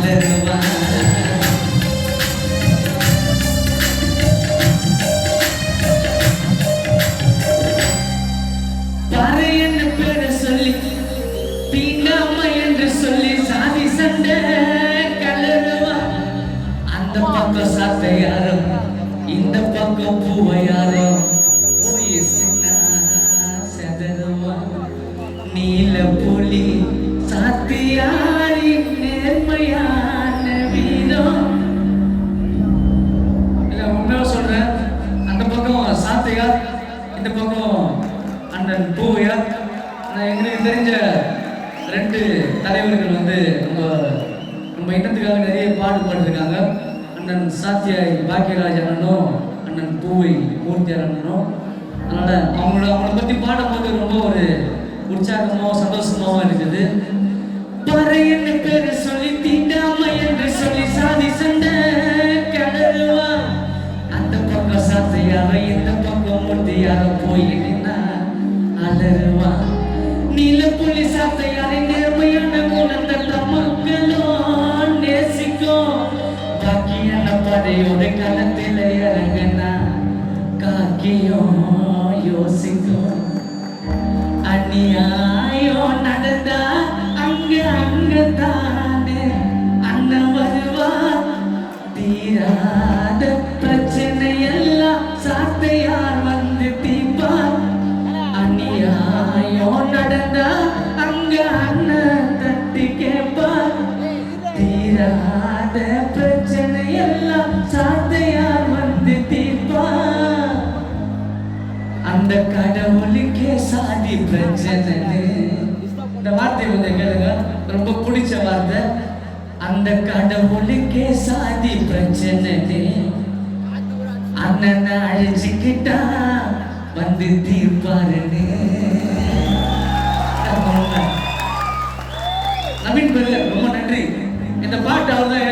அலறுவா. பாரு என்ன பேரை சொல்லி தீண்டாம என்று சொல்லி சாதி சண்டை கலருவா. அந்த பக்கம் சாத்த யாரோ இந்த பக்கம் பூவை யாரோ போய் செதறுவா. நீல புலி சாத்தியாரி நேர்மையான வீரம். இல்ல உண்மையா சொல்றேன், அந்த பக்கம் சாத்தையார் இந்த பக்கம் அண்ணன் பூவையார். எங்களுக்கு தெரிஞ்ச 2 தலைவர்கள் வந்து நம்ம இனத்துக்காக நிறைய பாடுபட்டுருக்காங்க. அண்ணன் சாத்தியாய் பாக்கியராஜ் அண்ணனும் அண்ணன் பூவை மூர்த்தியார் அண்ணனும். அதனால அவங்கள பற்றி பாடும்போது ரொம்ப ஒரு உற்சாகமாகவும் சந்தோஷமாகவும் இருக்குது. பாரு என்ன பேரு சொல்லி தீண்டாம என்று சொல்லி சாதி சண்டை கிளறுவா. அந்த பக்கம் சாத்தையாரோ இந்த பக்கம் மூர்த்தியாரோ போய் அலறுவா. நீல புலி சாத்தையாரை நேர்மையான குணந்த மக்களும் நேசிக்கும். பாக்கியான படையோட களத்தில் இறங்கினா காக்கியும் யோசிக்கும். அநியாயம் நடந்தா அங்கதானே அண்ணன் வருவா. தீராத பிரச்சனை எல்லாம் சாத்தையார் வந்து தீர்ப்பார். அநியாயம் நடந்தா அங்க அண்ணன் தட்டி கேட்பார். தீராத பிரச்சனை எல்லாம் சாத்தையார் வந்து தீர்ப்பார். அந்த கடவுளுக்கே சாதி பிரச்சனை. இந்த வார்த்தை வந்து கேளுங்க, ரொம்ப பிடிச்ச வார்த்தை. அந்த கடவுளுக்கே சாதி பிரச்சனை. அண்ணனை அழைச்சிக்கிட்டா வந்து தீர்ப்பாருன்னு. நவீன் பெரிய ரொம்ப நன்றி. இந்த பாட்டு அவர் தான்